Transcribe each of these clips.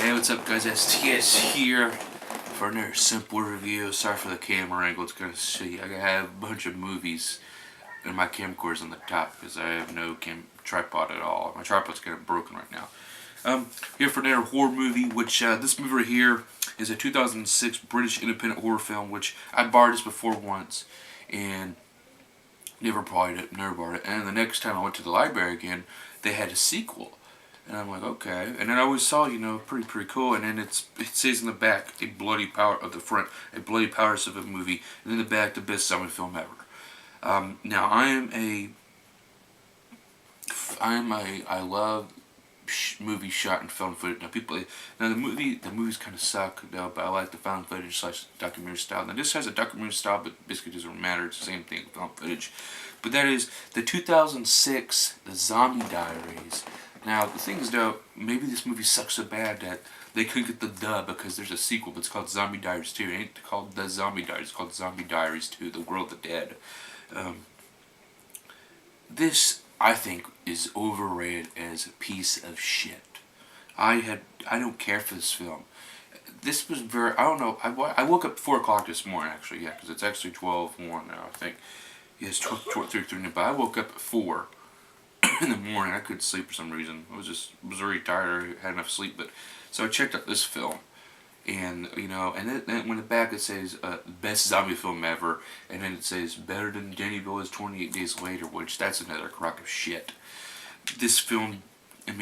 Hey, what's up guys, STS here for another simple review. Sorry for the camera angle, it's kind of shitty. I have a bunch of movies and my camcorder's on the top because I have no tripod at all. My tripod's kind of broken right now. Here for another horror movie, which this movie right here is a 2006 British independent horror film, which I borrowed this before once and never bought it. And the next time I went to the library again, they had a sequel. And I'm like, okay. And then I always saw, pretty cool. And then it says in the back, a bloody power of the front, a bloody powers of a movie, and in the back, the best zombie film ever. Now I love movies shot in film footage. Now the movies kind of suck, though, but I like the found footage / documentary style. Now this has a documentary style, but basically doesn't matter. It's the same thing, found footage. But that is the 2006 The Zombie Diaries. Now, the thing is, though, maybe this movie sucks so bad that they couldn't get the dub because there's a sequel, but it's called Zombie Diaries 2. It ain't called The Zombie Diaries, it's called Zombie Diaries 2, The World of the Dead. This, I think, is overrated as a piece of shit. I don't care for this film. This was I don't know, I woke up at 4 o'clock this morning, actually, yeah, because it's actually 12:01 now, I think. Yeah, it's 12:33, but I woke up at 4. In the morning. I couldn't sleep for some reason. I was very tired. I had enough sleep, but so I checked out this film, and and then when the back it says best zombie film ever, and then it says better than Danny Boyle's 28 Days Later, which that's another crock of shit. This film, I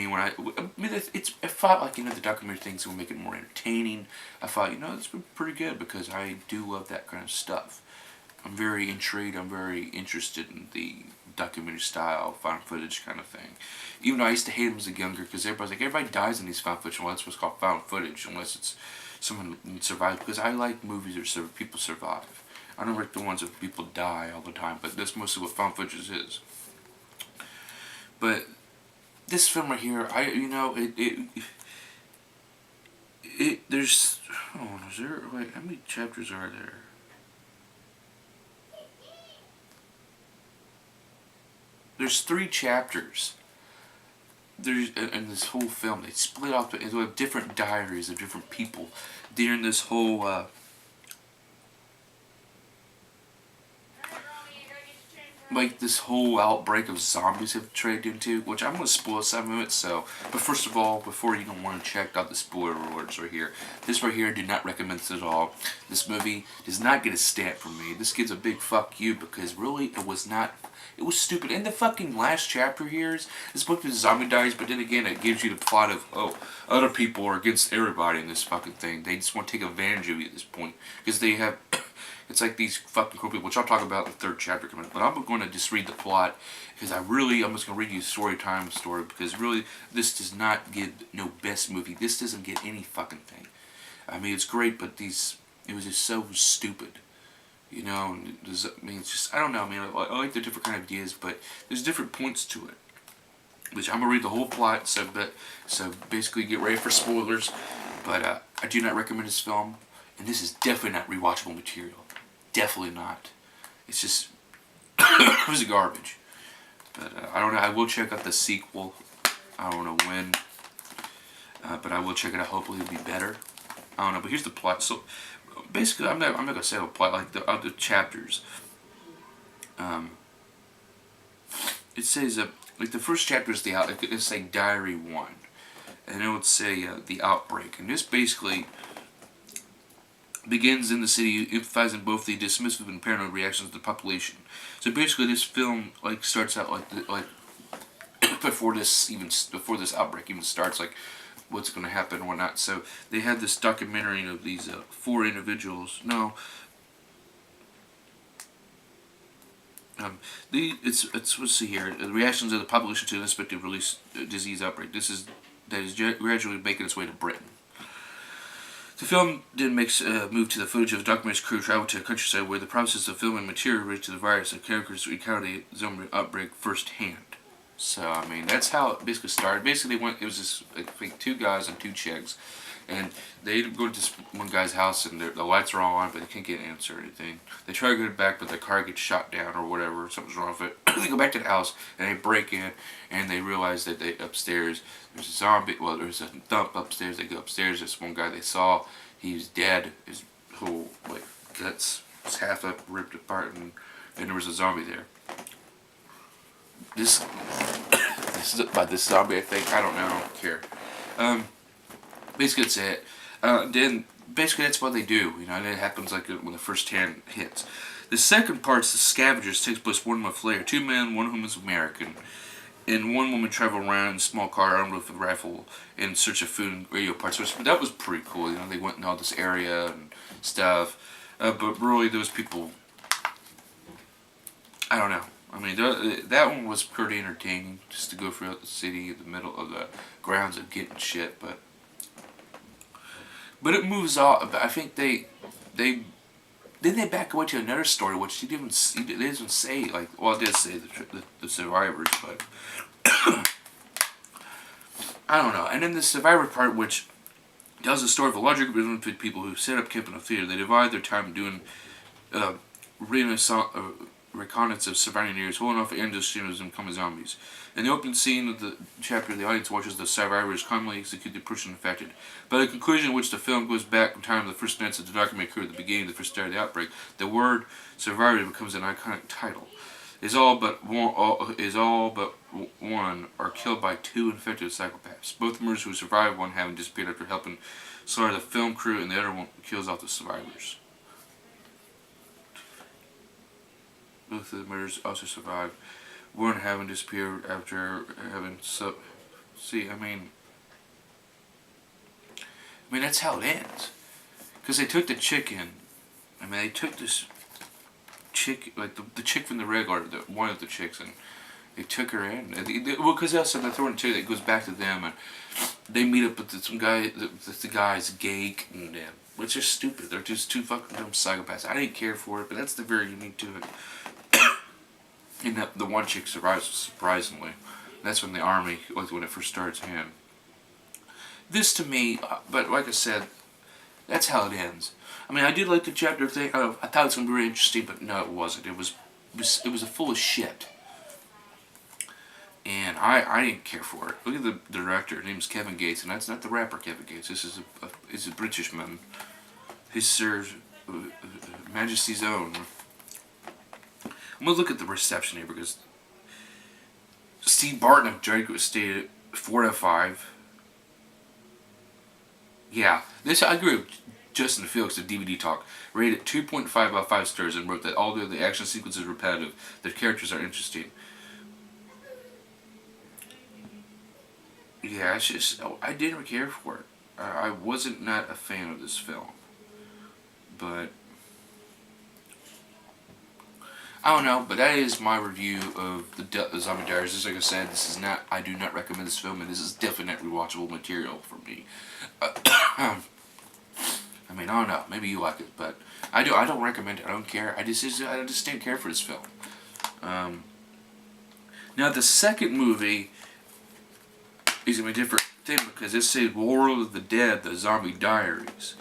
thought like the documentary things will make it more entertaining. I thought it's been pretty good because I do love that kind of stuff. I'm very intrigued. I'm very interested in the documentary style, found footage kind of thing. Even though I used to hate them as a younger, because everybody dies in these found footage. Well, that's what's called found footage, unless it's someone survives. Because I like movies where people survive. I don't like the ones where people die all the time, but that's mostly what found footage is. But this film right here, there's, wait, how many chapters are there? There's 3 chapters. There's in this whole film. They split off into different diaries of different people during this whole this whole outbreak of zombies have traded into, which I'm going to spoil some of it. So, but first of all, before you don't want to check out the spoiler alerts right here, this right here, I do not recommend this at all. This movie does not get a stamp from me. This gives a big fuck you because really it was stupid. And the fucking last chapter here is this book is Zombie Diaries, but then again it gives you the plot of other people are against everybody in this fucking thing. They just want to take advantage of you at this point because they have. It's like these fucking cool people, which I'll talk about in the 3rd chapter coming up. But I'm going to just read the plot, because I'm just going to read you a story, because really, this does not give no best movie. This doesn't get any fucking thing. I mean, it's great, but it was just so stupid. It's just, I don't know, I like the different kind of ideas, but there's different points to it. Which I'm going to read the whole plot, so basically get ready for spoilers. But I do not recommend this film, and this is definitely not rewatchable material. Definitely not. It's just it was garbage. But I don't know. I will check out the sequel. I don't know when, but I will check it out. Hopefully, it'll be better. I don't know. But here's the plot. So basically, I'm not gonna say the plot like the other chapters. It says like the first chapter is it's like Diary 1, and it would say the outbreak, and this basically begins in the city, emphasizing both the dismissive and paranoid reactions of the population. So basically, this film starts out like before this outbreak even starts, like what's going to happen and whatnot. So they had this documentary of these 4 individuals. No, let's see here. The reactions of the population to the unexpected release disease outbreak. That is gradually making its way to Britain. The film then makes a move to the footage of the documentary's crew travel to a countryside where the process of filming material related to the virus and characters encounter the zombie outbreak firsthand. So I mean, that's how it basically started. Basically, it was just I think two guys and two chicks, and they go to this one guy's house and the lights are all on, but they can't get an answer or anything. They try to get back, but the car gets shot down or whatever. Something's wrong with it. They go back to the house and they break in, and they realize that they upstairs there's a zombie. Well, there's a thump upstairs. They go upstairs. This one guy they saw, he was dead. His whole guts was half up, ripped apart, and there was a zombie there. This is by this zombie, I think. I don't know. I don't care. Basically, that's it. Then, basically, that's what they do. And it happens like when the first hand hits. The second part's the Scavengers. Takes place 1 month later. 2 men, one of whom is American, and one woman travel around in a small car armed with a rifle in search of food and radio parts. But that was pretty cool. They went in all this area and stuff. But really, those people, I don't know. I mean, that one was pretty entertaining, just to go throughout the city, in the middle of the grounds of getting shit, but it moves on. I think they back away to another story, which they didn't say, like, well, it did say the survivors, but I don't know. And then the survivor part, which tells the story of a larger group of people who set up camp in a theater. They divide their time doing reconnaissance of surviving areas, holding off industries and becoming zombies. In the opening scene of the chapter, the audience watches the survivors calmly execute the person infected. By the conclusion, in which the film goes back in time to the first events of the documentary occurred at the beginning of the first start of the outbreak, the word "survivor" becomes an iconic title. Is all but one are killed by 2 infected psychopaths. Both murders who survived, one having disappeared after helping slaughter the film crew, and the other one kills off the survivors. Both of the murders also survived, one having disappeared after having See, I mean, that's how it ends. Because they took the chicken. They took this chick, like the chick from the regular, one of the chicks, and they took her in. Because also they're throwing a chick that goes back to them, and they meet up with some guy. The guy's gay, and which is stupid. They're just 2 fucking dumb psychopaths. I didn't care for it, but that's the very unique to it. And the one chick survives, surprisingly. That's when the army, like when it first starts in. This to me, but like I said, that's how it ends. I did like the chapter thing. I thought it was going to be really interesting, but no, it wasn't. It was full of shit. And I didn't care for it. Look at the director. His name's Kevin Gates, and that's not the rapper Kevin Gates. This is a British man. He's Sir Majesty's Own. I'm going to look at the reception here, because Steve Barton of Draco stated 4 out of 5. Yeah, I agree with Justin Felix of DVD Talk. Rated 2.5 out of 5 stars and wrote that although the action sequence is repetitive, the characters are interesting. Yeah, it's just, I didn't care for it. I wasn't not a fan of this film. But I don't know, but that is my review of the Zombie Diaries. Just like I said, I do not recommend this film, and this is definitely not rewatchable material for me. I don't know, maybe you like it, but I don't recommend it. I don't care. I just didn't care for this film. Now the second movie is going to be a different thing, because it says World of the Dead, the Zombie Diaries.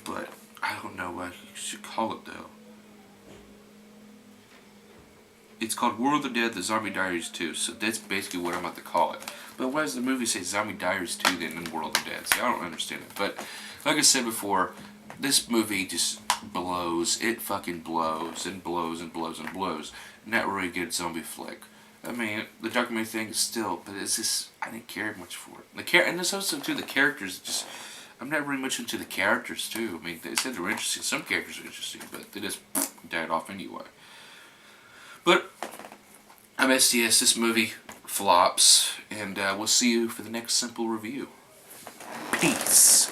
But I don't know what you should call it, though. It's called World of the Dead, the Zombie Diaries 2, so that's basically what I'm about to call it. But why does the movie say Zombie Diaries 2 then in World of the Dead? See, I don't understand it. But, like I said before, this movie just blows. It fucking blows and blows and blows and blows. Not really a good zombie flick. The documentary thing is still, but it's just, I didn't care much for it. And there's also, too, the characters, I'm not really much into the characters, too. They said they were interesting. Some characters are interesting, but they just died off anyway. But, MSTS, this movie flops, and we'll see you for the next simple review. Peace.